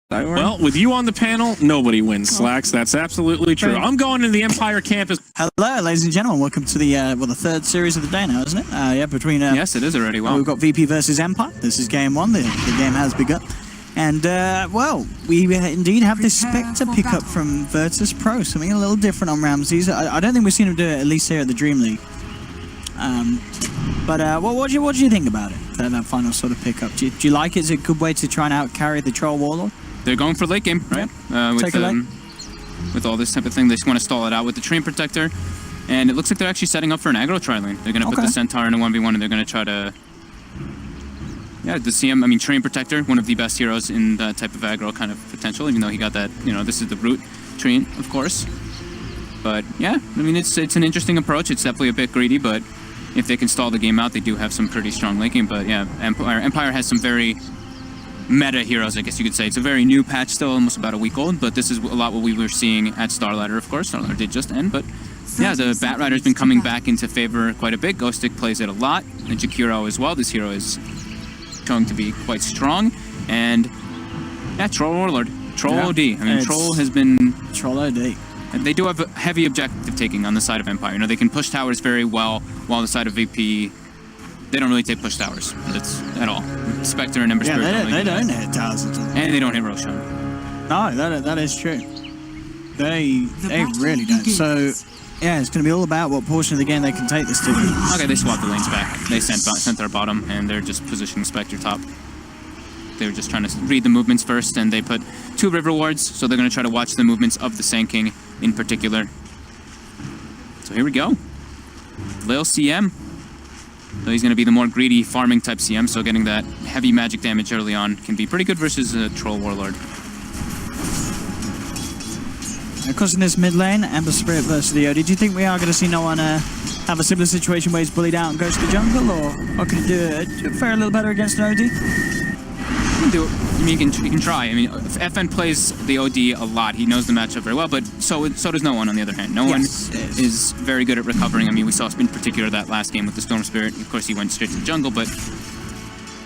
Well, with you on the panel, nobody wins, Slacks. That's absolutely true. I'm going to the Empire campus. Hello, ladies and gentlemen. Welcome to the the third series of the day now, isn't it? Yeah, between yes, it is already. Well, we've got VP versus Empire. This is game one. The game has begun, and well, we indeed have this Spectre pickup from Virtus.pro. Something a little different on Ramses. I don't think we've seen him do it, at least here at the DreamLeague. But what do you think about it? That final sort of pickup. Do you like it? Is it a good way to try and out carry the Troll Warlord? They're going for late game, right? With all this type of thing, they just want to stall it out with the Train Protector, and it looks like they're actually setting up for an aggro tri-lane. They're going to put the Centaur in a 1v1, and they're going to try to... Yeah, the CM, I mean, Train Protector, one of the best heroes in that type of aggro kind of potential, even though he got that, you know, this is the root Train, of course. But, yeah, I mean, it's an interesting approach. It's definitely a bit greedy, but if they can stall the game out, they do have some pretty strong late game. But, yeah, Empire has some very... meta heroes, I guess you could say. It's a very new patch still, almost about a week old, but this is a lot what we were seeing at Starladder, of course. Starladder did just end, but yeah, the Bat Rider's been coming back into favor quite a bit. Ghostic plays it a lot, and Jakiro as well. This hero is going to be quite strong, and yeah, Troll Warlord. Troll OD. I mean, Troll has been... Troll OD. And they do have a heavy objective taking on the side of Empire. You know, they can push towers very well, while the side of VP... they don't really take push towers. That's at all. Spectre and Ember Spirit. They don't hit towers at all. And they don't hit Roshan. No, that is true. They really don't. So, yeah, it's going to be all about what portion of the game they can take this to. Okay, they swapped the lanes back. They sent their bottom, and they're just positioning Spectre top. They were just trying to read the movements first, and they put 2 River Wards, so they're going to try to watch the movements of the Sand King in particular. So here we go. Lil CM. So he's going to be the more greedy farming type CM, so getting that heavy magic damage early on can be pretty good versus a Troll Warlord. Of course, in this mid lane, Ember Spirit versus the OD, do you think we are going to see no one have a similar situation where he's bullied out and goes to the jungle, or can he fare a little better against an OD? You can do it. I mean, you can try. I mean, FN plays the OD a lot. He knows the matchup very well, but so does no one on the other hand. No one is very good at recovering. I mean, we saw in particular that last game with the Storm Spirit. Of course, he went straight to the jungle, but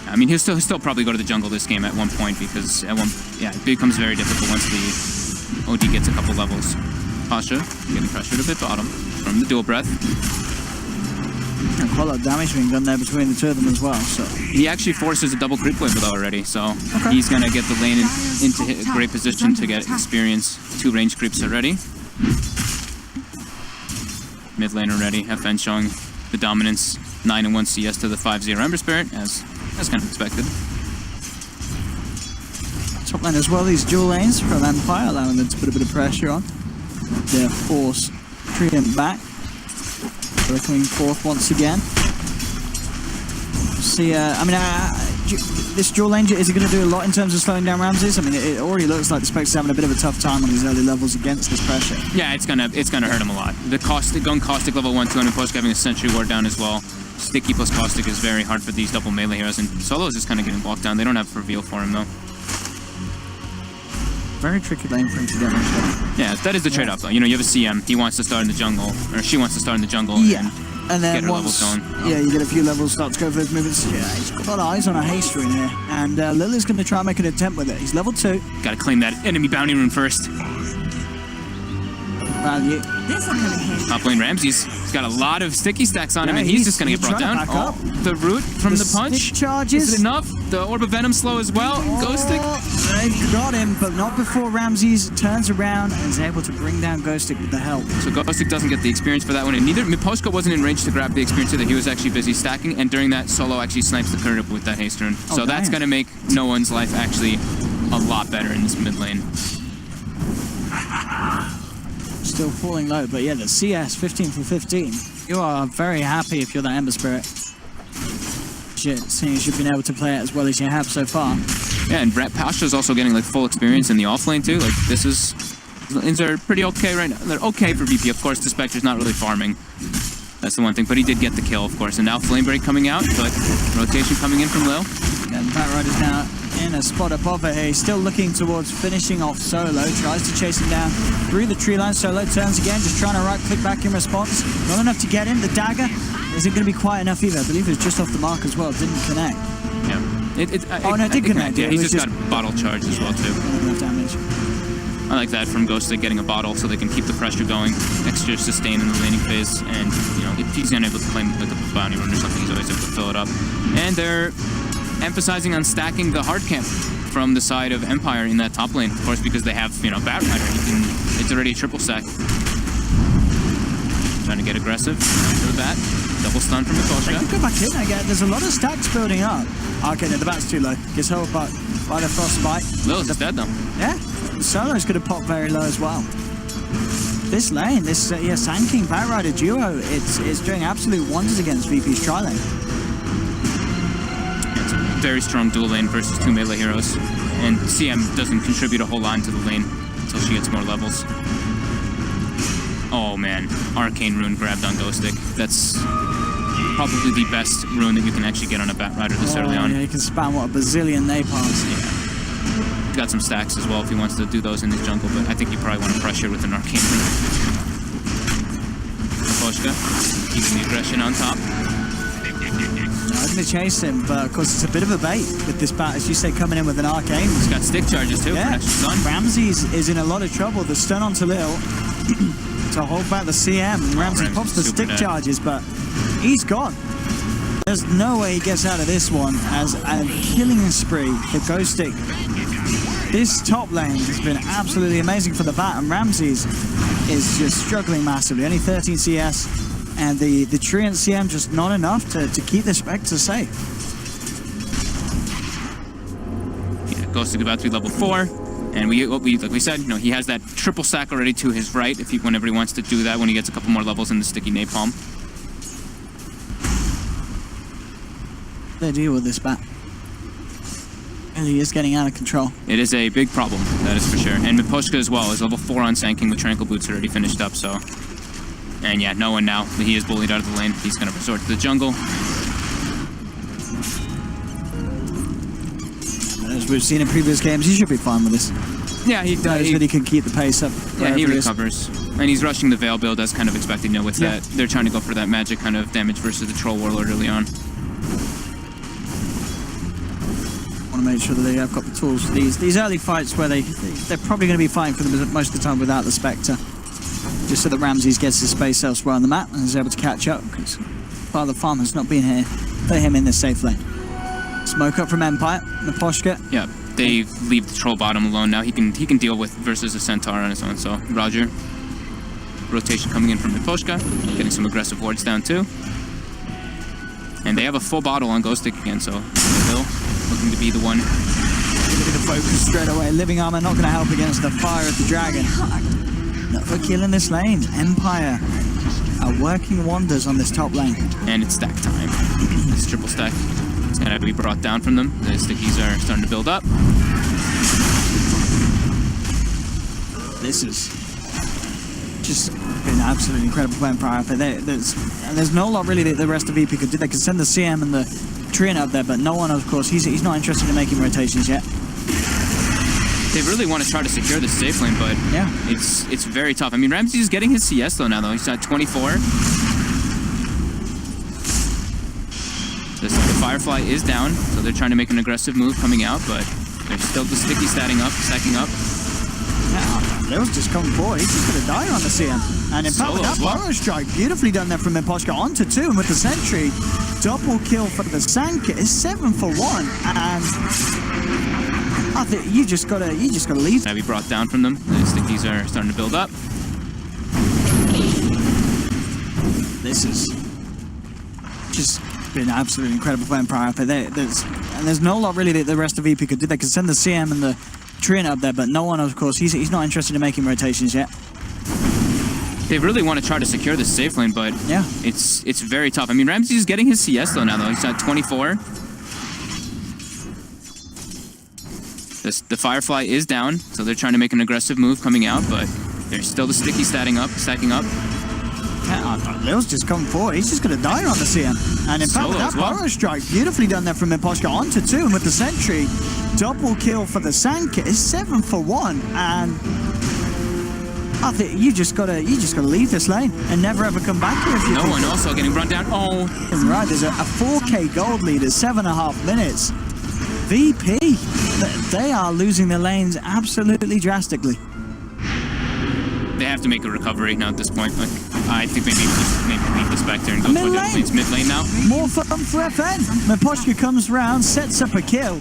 I mean, he'll still probably go to the jungle this game at one point because it becomes very difficult once the OD gets a couple levels. Pasha getting pressured a bit bottom from the dual breath. And quite a lot of damage being done there between the two of them as well. So he actually forces a double creep wave though already, so he's gonna get the lane into a great position to get experience. 2 range creeps already. Mid lane already. FN showing the dominance. 9-1 CS to the 5-0 Ember Spirit, as kind of expected. Top lane as well. These dual lanes from Empire, allowing them to put a bit of pressure on. Their force Treant back. They're coming forth once again. See, I mean, this dual lane, is it going to do a lot in terms of slowing down Ramses? I mean, it already looks like the Spectre's having a bit of a tough time on his early levels against this pressure. Yeah, it's gonna hurt him a lot. The going Caustic level 1, 2, and Post having a Sentry Ward down as well. Sticky plus Caustic is very hard for these double melee heroes, and Solo is just kind of getting walked down. They don't have reveal for him though. Very tricky lane for him to get. Yeah, that is the trade-off though. You know, you have a CM, he wants to start in the jungle, or she wants to start in the jungle. Yeah. And then get her once, levels going. Yeah, you get a few levels, start to go for those movements. Yeah, he's got a lot of eyes on a haster in here. And Lily's going to try and make an attempt with it. He's level 2. Gotta claim that enemy bounty rune first. Value. Top lane Ramses. He's got a lot of sticky stacks on him, and he's just gonna get brought down. Oh, the root from the punch. Charges. Is it enough? The Orb of Venom slow as well. Ghostic. They got him, but not before Ramses turns around and is able to bring down Ghostic with the help. So Ghostic doesn't get the experience for that one, and neither Postco wasn't in range to grab the experience either. He was actually busy stacking, and during that, Solo actually snipes the current with that haste turn. So that's gonna make no one's life actually a lot better in this mid lane. Still falling low, but yeah, the CS 15 for 15. You are very happy if you're that Ember Spirit. Seeing as you've been able to play it as well as you have so far. Yeah, and Brett Pasha's also getting like full experience in the off lane too. Like lanes are pretty okay right now. They're okay for VP. Of course, the Spectre's not really farming. That's the one thing, but he did get the kill, of course. And now Flame Break coming out, but rotation coming in from Lil. And Bat Rider's now in a spot above it here. He's still looking towards finishing off Solo. Tries to chase him down through the tree line. Solo turns again, just trying to right-click back in response. Not enough to get him. The dagger isn't going to be quite enough either. I believe it was just off the mark as well. Didn't connect. Yeah. Oh, no, it did connect. Yeah, It he's was just got bottle charge as well, too. enough damage. I like that from Ghostic, getting a bottle so they can keep the pressure going, extra sustain in the laning phase, and, you know, if he's unable to play like a bounty run or something, he's always able to fill it up. And they're emphasizing on stacking the hard camp from the side of Empire in that top lane, of course, because they have, you know, Bat Rider. It's already a triple stack. Trying to get aggressive for the bat. Double stun from the They could go back in again. There's a lot of stacks building up. Okay, no, the bat's too low. Gets held by the frostbite. Lil's is dead, though. Yeah, Solo's going to pop very low as well. This lane, this Sand King Bat Rider duo, it's doing absolute wonders against VP's tri lane. It's a very strong dual lane versus two melee heroes, and CM doesn't contribute a whole lot into the lane until she gets more levels. Oh man, Arcane Rune grabbed on Ghostic. That's probably the best rune that you can actually get on a Bat Rider this early on. Yeah, you can spam what, a bazillion napalms. Yeah. Got some stacks as well if he wants to do those in his jungle, but I think you probably want to pressure with an Arcane Rune. Poshka, keeping the aggression on top. I'm going to chase him, but of course it's a bit of a bait with this bat, as you say, coming in with an Arcane. He's got stick charges too for an extra stun. Ramses is in a lot of trouble. The stun onto Lil to hold back the CM. And Ramses pops the stick charges, but he's gone. There's no way he gets out of this one as a killing spree for Ghostic. This top lane has been absolutely amazing for the bat, and Ramses is just struggling massively. Only 13 CS, and the Treant CM just not enough to keep the Spectre safe. Yeah, Ghostic about to be level 4. And like we said, you know, he has that triple stack already to his right whenever he wants to do that, when he gets a couple more levels in the sticky napalm. They deal with this bat. And he is getting out of control. It is a big problem, that is for sure. And Miposhka as well is level 4 on Sand King with Tranquil Boots already finished up, so. And yeah, no one now. He is bullied out of the lane. He's going to resort to the jungle. As we've seen in previous games, he should be fine with this. Yeah, he does. He can keep the pace up. Yeah, he recovers. And he's rushing the Veil build as kind of expected, you know, with that. They're trying to go for that magic kind of damage versus the Troll Warlord early on. Want to make sure that they have got the tools for these early fights where they're probably going to be fighting for them most of the time without the Spectre. Just so that Ramses gets his space elsewhere on the map and is able to catch up, because part of the farm has not been here. Put him in this safe lane. Smoke up from Empire, Miposhka. Yeah, they leave the troll bottom alone now. He can deal with versus a Centaur on his own, so Roger. Rotation coming in from Miposhka, getting some aggressive wards down too. And they have a full bottle on Ghostic again, so Bill looking to be the one. Look at the focus straight away. Living Armor not going to help against the fire of the dragon. Not for killing this lane. Empire are working wonders on this top lane. And it's stack time. It's triple stack. It's going to have to be brought down from them. The stickies are starting to build up. This is just been absolutely incredible for Empire. There's no lot really that the rest of VP could do. They could send the CM and the Treant up there, but no one, of course, he's not interested in making rotations yet. They really want to try to secure the safe lane, but yeah, it's very tough. I mean, Ramses is getting his CS though now, though. He's at 24. The Firefly is down, so they're trying to make an aggressive move coming out, but there's still the sticky stacking up. Yeah, Lil's just come forward. He's just going to die on the CM. And in fact, with that Burrow Strike, beautifully done there from Miposhka onto 2, and with the Sentry, double kill for the Sanka is 7 for 1, and I think you just gotta leave. Now be brought down from them. The stickies are starting to build up. This is just been absolutely incredible for Empire. There's no lot really that the rest of VP could do. They could send the CM and the Treant up there, but no one, of course, he's not interested in making rotations yet. They really want to try to secure the safe lane, but yeah, it's very tough. I mean, Ramses is getting his CS though now, though. He's at 24. The Firefly is down, so they're trying to make an aggressive move coming out, but there's still the sticky stacking up. Yeah, Lil's just come forward. He's just going to die on the CM. And in fact, with that Burrow Strike, beautifully done there from Miposhka onto 2, and with the Sentry, double kill for the Sanka is 7 for 1, and I think you just gotta leave this lane and never ever come back here. If you no one also getting run down. Oh, right. There's a 4K gold lead at 7.5 minutes. VP, they are losing their lanes absolutely drastically. They have to make a recovery now at this point. Like, I think maybe leave the Spectre and go for the lanes mid lane now. More fun for FN. Maposhka comes round, sets up a kill.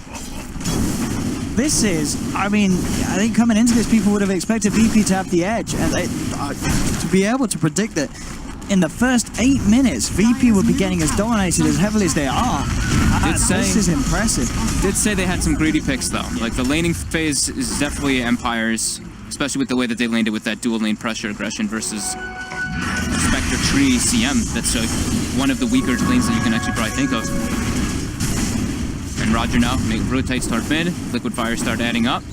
This is, I mean, I think coming into this, people would have expected VP to have the edge, and to be able to predict that in the first 8 minutes, VP will be getting as dominated as heavily as they are. This is impressive. Did say they had some greedy picks though. Like the laning phase is definitely Empire's, especially with the way that they landed with that dual lane pressure aggression versus Spectre Tree CM. That's one of the weaker lanes that you can actually probably think of. And Roger now rotates toward mid. Liquid Fire start adding up.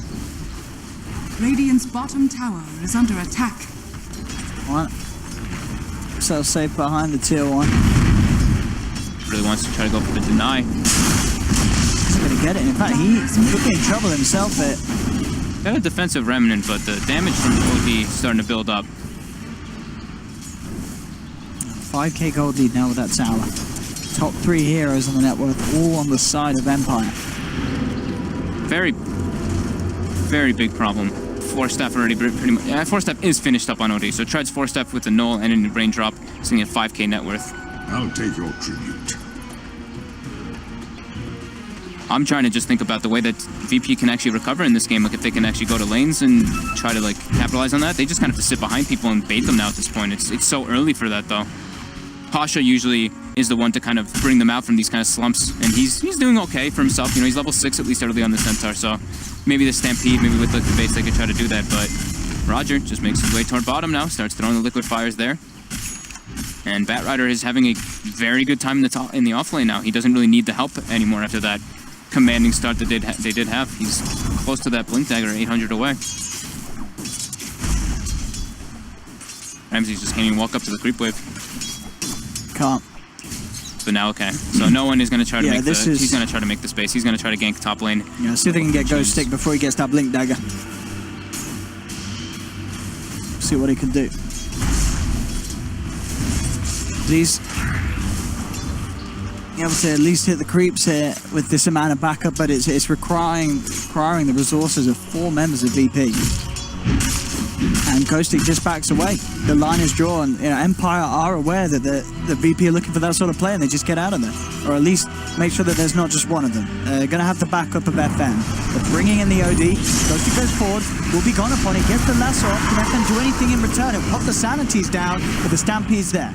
Radiant's bottom tower is under attack. What? So safe behind the tier 1. Really wants to try to go for the deny. He's gonna get it. In fact, he could be in trouble himself there. Got a defensive remnant, but the damage from OD starting to build up. 5k gold lead now with that tower. Top 3 heroes on the net worth, all on the side of Empire. Very, very big problem. 4-step already pretty much. 4-step is finished up on OD, so Tread's 4-step with the null and a raindrop, sitting at 5k net worth. I'll take your tribute. I'm trying to just think about the way that VP can actually recover in this game. Like if they can actually go to lanes and try to like capitalize on that. They just kind of have to sit behind people and bait them now at this point. It's so early for that though. Pasha usually is the one to kind of bring them out from these kind of slumps, and he's doing okay for himself. You know, he's level 6 at least early on the Centaur, so maybe the Stampede, maybe with the base they could try to do that, but Roger just makes his way toward bottom now, starts throwing the liquid fires there. And Batrider is having a very good time in the off lane now. He doesn't really need the help anymore after that commanding start that they did have. He's close to that Blink Dagger, 800 away. Ramsey's just can't even walk up to the creep wave. Can't. But now, okay. So no one is going to try to make he's going to try to make the space. He's going to try to gank top lane. Yeah, see if they can get Ghost Stick before he gets that Blink Dagger. See what he can do. Please. You able to at least hit the creeps here with this amount of backup, but it's requiring the resources of 4 members of VP. And Ghostic just backs away. The line is drawn. You know, Empire are aware that the VP are looking for that sort of play, and they just get out of there. Or at least make sure that there's not just one of them. They're going to have the backup of FN. They're bringing in the OD. Ghostic goes forward. Will be gone upon it. Gets the lasso off. Can FN do anything in return? It'll pop the Sanities down, but the Stampede's there.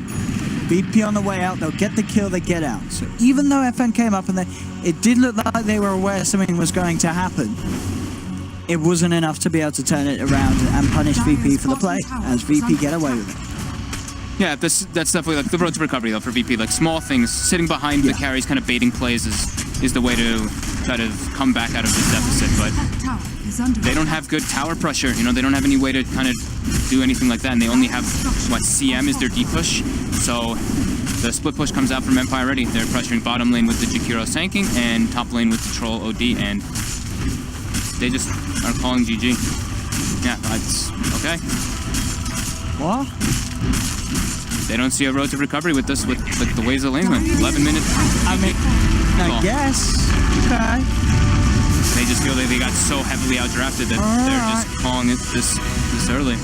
VP on the way out. They'll get the kill. They get out. So even though FN came up and it did look like they were aware something was going to happen, it wasn't enough to be able to turn it around and punish VP for the play, as VP get away with it. Yeah, that's definitely like the road to recovery though for VP. Like small things, sitting behind the carries, kind of baiting plays is the way to try to come back out of this deficit. But they don't have good tower pressure. You know, they don't have any way to kind of do anything like that, and they only have what CM is their deep push. So the split push comes out from Empire already. They're pressuring bottom lane with the Jakiro tanking and top lane with the Troll OD, and they just are calling GG. Yeah, it's okay. What? They don't see a road to recovery with this, with the ways the lane went. 11 minutes. I mean, I guess. Okay. They just feel that they got so heavily outdrafted that they're just calling it this early.